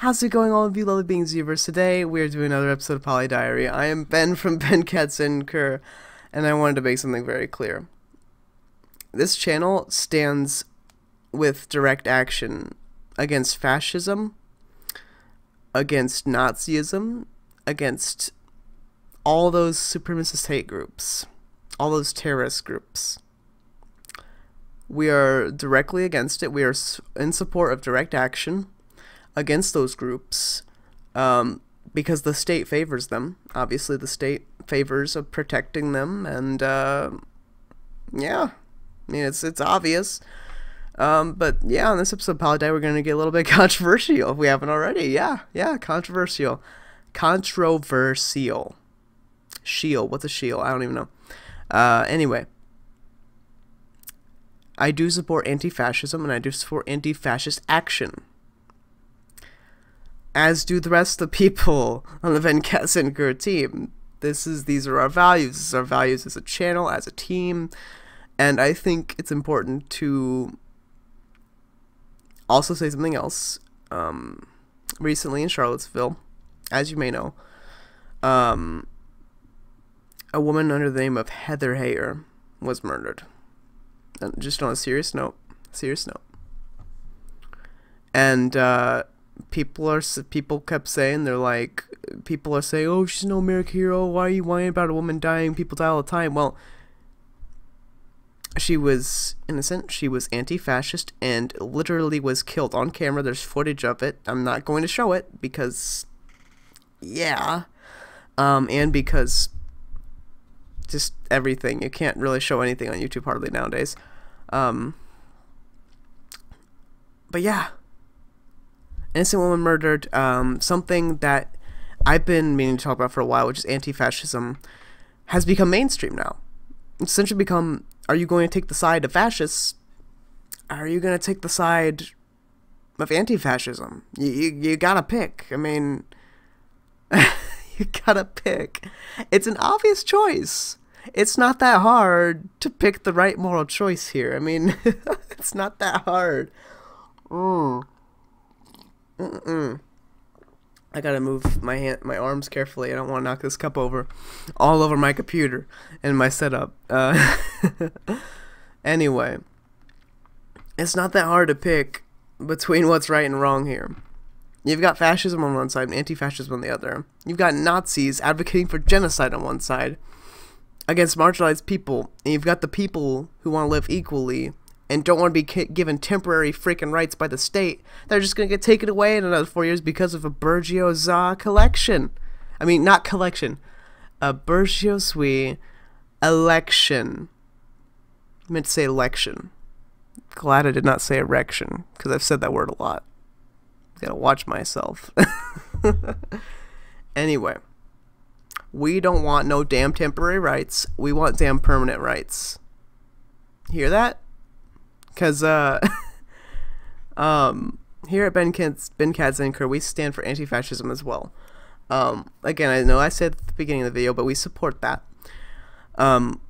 How's it going, all of you lovely beings universe? Today we are doing another episode of Poly Diary. I am Ben from Ben Cats and Kerr, and I wanted to make something very clear. This channel stands with direct action against fascism, against Nazism, against all those supremacist hate groups, all those terrorist groups. We are directly against it. We are in support of direct action against those groups, because the state favors them. Obviously, the state favors of protecting them, and yeah, I mean it's obvious. But yeah, on this episode of Poly Diary, we're gonna get a little bit controversial if we haven't already. Yeah, controversial. Shield. What's a shield? I don't even know. Anyway, I do support anti-fascism, and I do support anti-fascist action, as do the rest of the people on the Ben Katzenker team. These are our values. This is our values as a channel, as a team, and I think it's important to also say something else. Recently in Charlottesville, as you may know, a woman under the name of Heather Heyer was murdered. And just on a serious note. And people kept saying, people are saying, oh, she's no American hero, why are you whining about a woman dying, people die all the time. Well, she was innocent, she was anti-fascist, and literally was killed on camera. There's footage of it. I'm not going to show it, because, yeah, and because just everything. You can't really show anything on YouTube hardly nowadays. But yeah, innocent woman murdered. Something that I've been meaning to talk about for a while, which is anti-fascism, has become mainstream now. It's essentially become, are you going to take the side of fascists? Are you going to take the side of anti-fascism? You gotta pick. I mean, you gotta pick. It's an obvious choice. It's not that hard to pick the right moral choice here. I mean, it's not that hard. I gotta move my arms carefully. I don't want to knock this cup all over my computer and my setup. Anyway, it's not that hard to pick between what's right and wrong here. You've got fascism on one side and anti-fascism on the other. You've got Nazis advocating for genocide on one side against marginalized people, and you've got the people who want to live equally and don't want to be given temporary freaking rights by the state. They're just going to get taken away in another 4 years because of a bourgeois collection. I mean, not collection. A bourgeoisie election. I meant to say election. Glad I did not say erection, because I've said that word a lot. Gotta watch myself. Anyway, we don't want no damn temporary rights. We want damn permanent rights. Hear that? Because, here at Ben Cats and Kerr, we stand for anti-fascism as well. Again, I know I said at the beginning of the video, but we support that.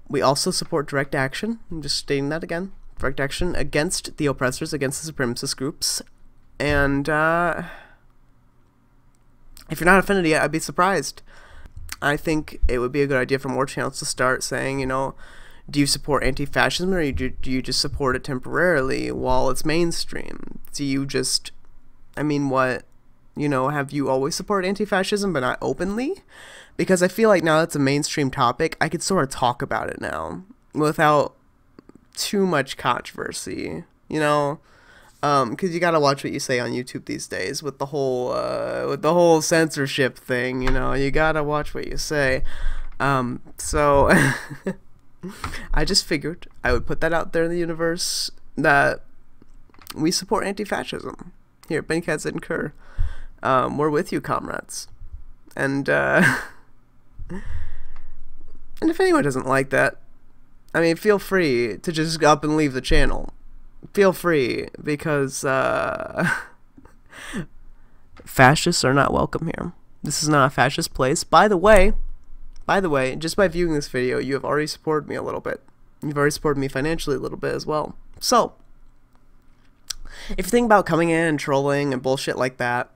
We also support direct action. I'm just stating that again. Direct action against the oppressors, against the supremacist groups. And, if you're not offended yet, I'd be surprised. I think it would be a good idea for more channels to start saying, you know, do you support anti-fascism, or do you just support it temporarily while it's mainstream? Do you just, I mean, what, you know, have you always supported anti-fascism but not openly? Because I feel like now that's a mainstream topic, I could sort of talk about it now without too much controversy, you know? Because you gotta watch what you say on YouTube these days with the whole censorship thing, you know, you gotta watch what you say. So I just figured I would put that out there in the universe, that we support anti-fascism here at Ben Cats and Kerr. We're with you, comrades. And if anyone doesn't like that, I mean, feel free to just up and leave the channel. Feel free, because fascists are not welcome here. This is not a fascist place. By the way, just by viewing this video, you have already supported me a little bit. You've already supported me financially a little bit as well. So, if you think about coming in and trolling and bullshit like that,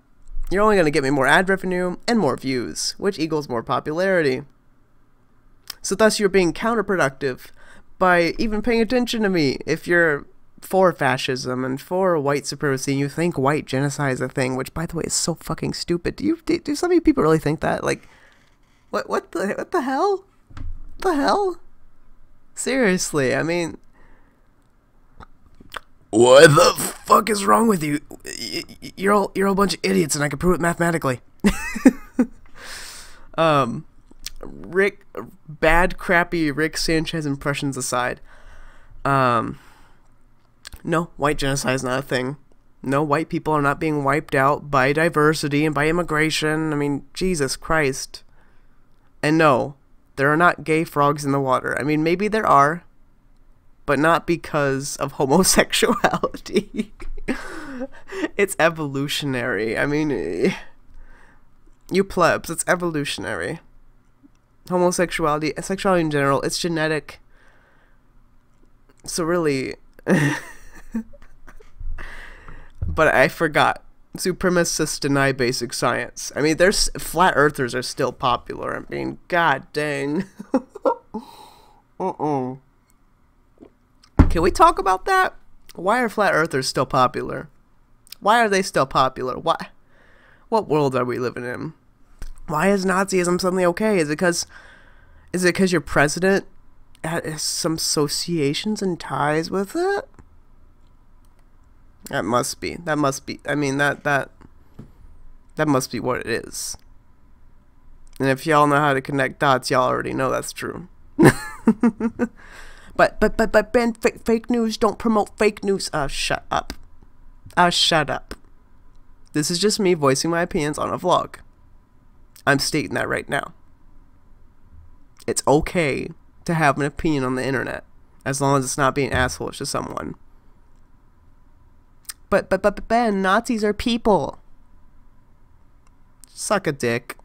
You're only going to get me more ad revenue and more views, which equals more popularity. So thus you're being counterproductive by even paying attention to me. If you're for fascism and for white supremacy, and you think white genocide is a thing, which by the way is so fucking stupid. Do so many people really think that? Like, what the hell? What the hell? Seriously, I mean, what the fuck is wrong with you? You're a bunch of idiots, and I can prove it mathematically. Crappy Rick Sanchez impressions aside, no, white genocide is not a thing. No, white people are not being wiped out by diversity and by immigration. I mean, Jesus Christ. And no, there are not gay frogs in the water. I mean, maybe there are, but not because of homosexuality. It's evolutionary. I mean, you plebs, it's evolutionary. Homosexuality, sexuality in general, it's genetic. So really... But I forgot. Supremacists deny basic science. I mean, there's flat earthers are still popular. I mean, god dang. Can we talk about that? Why are flat earthers still popular? Why are they still popular? Why? What world are we living in? Why is Nazism suddenly okay? Is it because your president has some associations and ties with it? That must be. I mean, that must be what it is. And if y'all know how to connect dots, y'all already know that's true. But Ben, fake news, don't promote fake news. Shut up. Shut up. This is just me voicing my opinions on a vlog. I'm stating that right now. It's okay to have an opinion on the internet, as long as it's not being assholeish to someone. But Ben, Nazis are people. Suck a dick.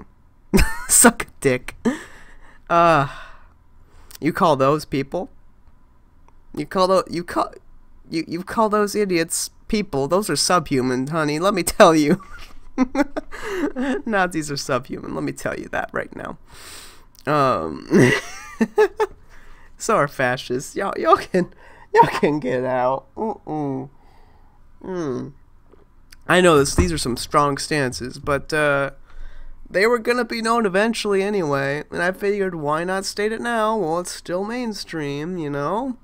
Suck a dick. You call those people? You call those idiots people? Those are subhuman, honey. Let me tell you. Nazis are subhuman. Let me tell you that right now. So are fascists. Y'all can get out. I know these are some strong stances, but they were gonna be known eventually anyway, and I figured why not state it now? Well, it's still mainstream, you know?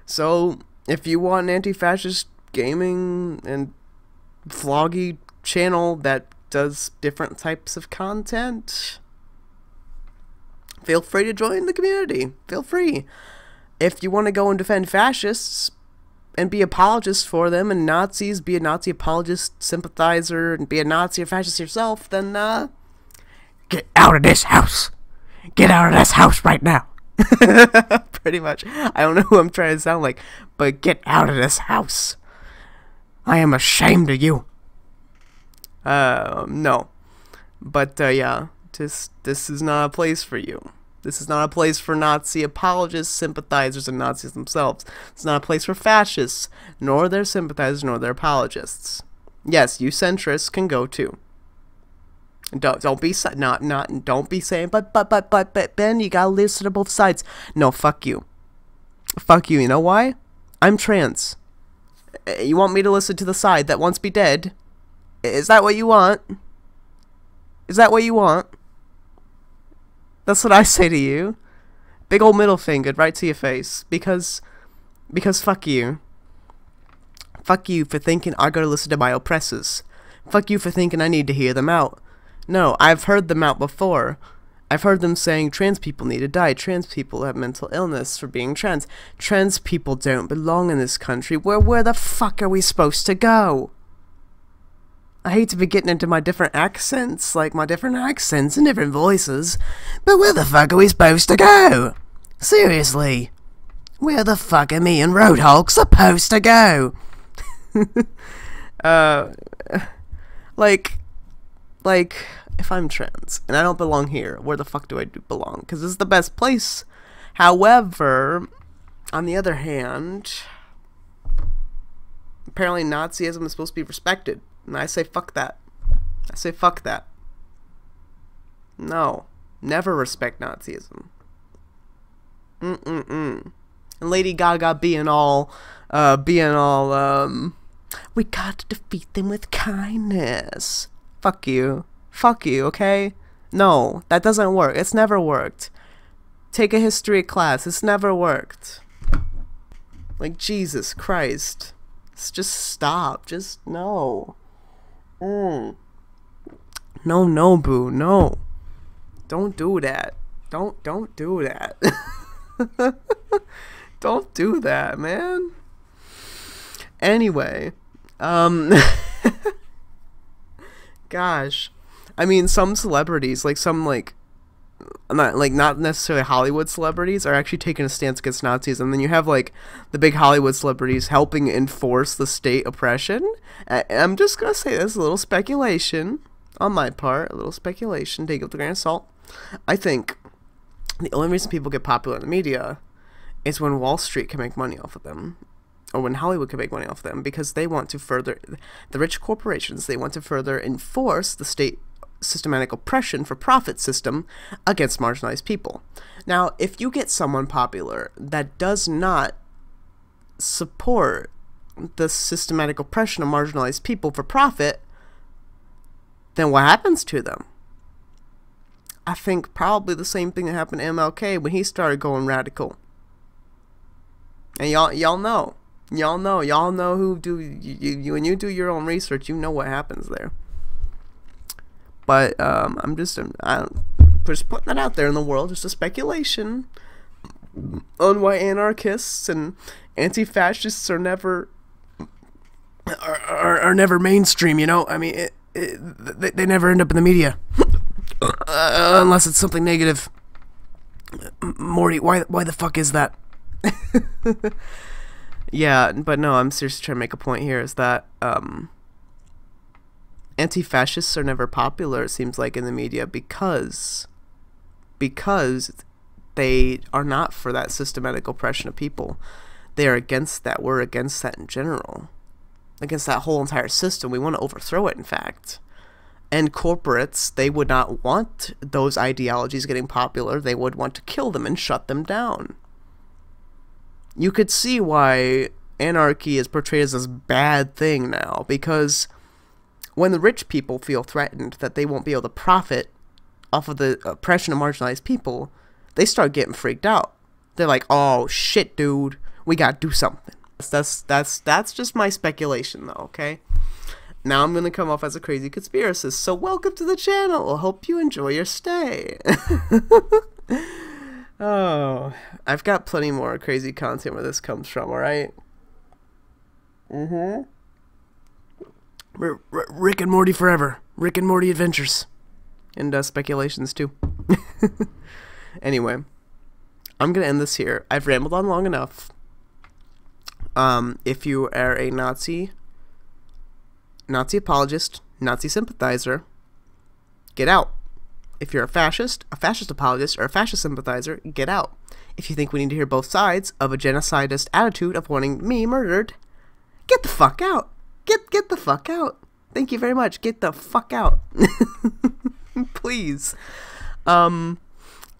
So, if you want an anti-fascist gaming and vloggy channel that does different types of content, feel free to join the community. Feel free. If you want to go and defend fascists and be apologists for them, and Nazis, be a Nazi apologist, sympathizer, and be a Nazi or fascist yourself, then, get out of this house! Get out of this house right now! Pretty much. I don't know who I'm trying to sound like, but get out of this house! I am ashamed of you! No. But, yeah, this is not a place for you. This is not a place for Nazi apologists, sympathizers, and Nazis themselves. It's not a place for fascists, nor their sympathizers, nor their apologists. Yes, you centrists can go too. Don't be saying, but Ben, you gotta listen to both sides. No, fuck you. Fuck you. You know why? I'm trans. You want me to listen to the side that wants me dead? Is that what you want? Is that what you want? That's what I say to you. Big old middle finger right to your face. Because fuck you. Fuck you for thinking I gotta listen to my oppressors. Fuck you for thinking I need to hear them out. No, I've heard them out before. I've heard them saying trans people need to die. Trans people have mental illness for being trans. Trans people don't belong in this country. Where the fuck are we supposed to go? I hate to be getting into my different accents, and different voices, but where the fuck are we supposed to go? Seriously. Where the fuck are me and Roadhog supposed to go? If I'm trans, and I don't belong here, where the fuck do I belong? Because this is the best place. However, on the other hand, apparently Nazism is supposed to be respected. And I say, fuck that. I say fuck that. No. Never respect Nazism. And Lady Gaga being all, we got to defeat them with kindness. Fuck you. Fuck you, okay? No, that doesn't work. It's never worked. Take a history class. It's never worked. Like, Jesus Christ. Just stop. Just, no. No, boo. No. Don't do that. Don't do that. Don't do that, man. Anyway, gosh, I mean, some celebrities, like some not necessarily Hollywood celebrities, are actually taking a stance against Nazis, and then you have like the big Hollywood celebrities helping enforce the state oppression. I'm just gonna say this, a little speculation on my part, a little speculation, take it with a grain of salt. I think the only reason people get popular in the media is when Wall Street can make money off of them, or when Hollywood can make money off of them, because they want to further, the rich corporations, they want to further enforce the state systematic oppression for profit system against marginalized people. Now, if you get someone popular that does not support the systematic oppression of marginalized people for profit, then what happens to them? I think probably the same thing that happened to MLK when he started going radical. And y'all know who do you when you do your own research, you know what happens there. But I'm just putting that out there in the world, just a speculation on why anarchists and anti-fascists are never mainstream. You know, I mean, they never end up in the media unless it's something negative. Morty, why the fuck is that? Yeah, but no, I'm seriously trying to make a point here, is that anti-fascists are never popular, it seems like, in the media because they are not for that systematic oppression of people. They are against that. We're against that in general. Against that whole entire system. We want to overthrow it, in fact. And corporates, they would not want those ideologies getting popular. They would want to kill them and shut them down. You could see why anarchy is portrayed as this bad thing now, because when the rich people feel threatened that they won't be able to profit off of the oppression of marginalized people, they start getting freaked out. They're like, oh shit, dude, we gotta do something. That's just my speculation, though, okay? Now I'm gonna come off as a crazy conspiracist, so welcome to the channel. Hope you enjoy your stay. Oh, I've got plenty more crazy content where this comes from, alright? Rick and Morty forever. Rick and Morty adventures. And speculations, too. Anyway, I'm gonna end this here. I've rambled on long enough. If you are a Nazi apologist, Nazi sympathizer, get out. If you're a fascist apologist, or a fascist sympathizer, get out. If you think we need to hear both sides of a genocidist attitude of wanting me murdered, get the fuck out. Get the fuck out. Thank you very much. Get the fuck out. Please. And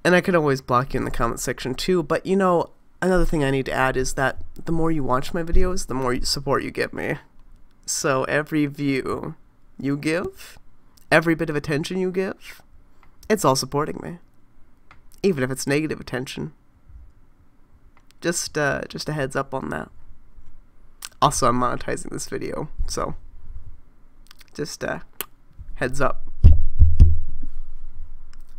I can always block you in the comment section too, but you know, another thing I need to add is that the more you watch my videos, the more support you give me. So every view you give, every bit of attention you give, it's all supporting me. Even if it's negative attention. Just a heads up on that. Also, I'm monetizing this video, so just heads up.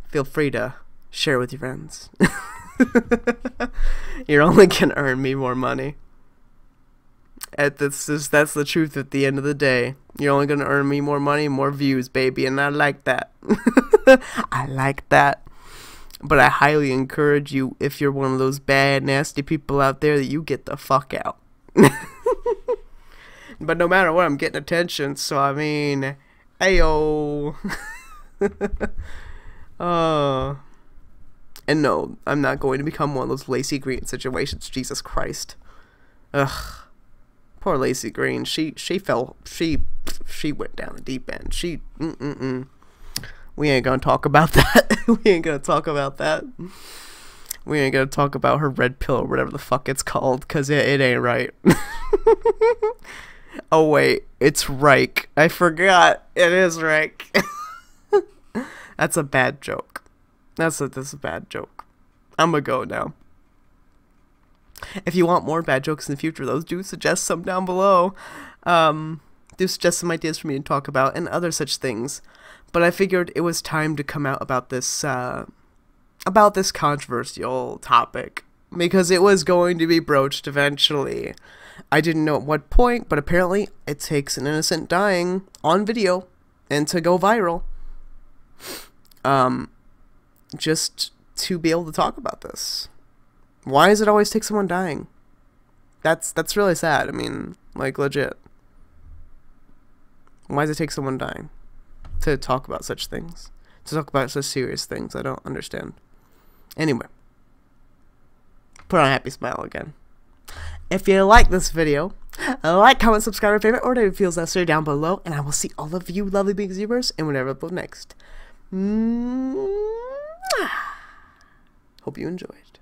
Feel free to share with your friends. You're only gonna earn me more money. That's the truth at the end of the day. You're only gonna earn me more money, more views, baby, and I like that. I like that. But I highly encourage you, if you're one of those bad, nasty people out there, that you get the fuck out. But no matter what, I'm getting attention, so I mean, ayo. And no, I'm not going to become one of those Lacey Green situations. Jesus Christ. Ugh. Poor Lacey Green. She went down the deep end. We ain't gonna talk about that. We ain't gonna talk about that. We ain't gonna talk about her red pill or whatever the fuck it's called, cause it ain't right. Oh wait, it's Reich. I forgot. It is Reich. That's a bad joke. That's a bad joke. I'm gonna go now. If you want more bad jokes in the future, those do suggest some down below. Do suggest some ideas for me to talk about and other such things. But I figured it was time to come out about this controversial topic, because it was going to be broached eventually. I didn't know at what point, but apparently it takes an innocent dying on video and to go viral. Just to be able to talk about this. Why does it always take someone dying? That's really sad. I mean, like, legit. Why does it take someone dying to talk about such things? To talk about such serious things? I don't understand. Anyway. Put on a happy smile again. If you like this video, like, comment, subscribe, favorite, or whatever feels necessary down below. And I will see all of you lovely big viewers in whatever I upload next. Hope you enjoyed.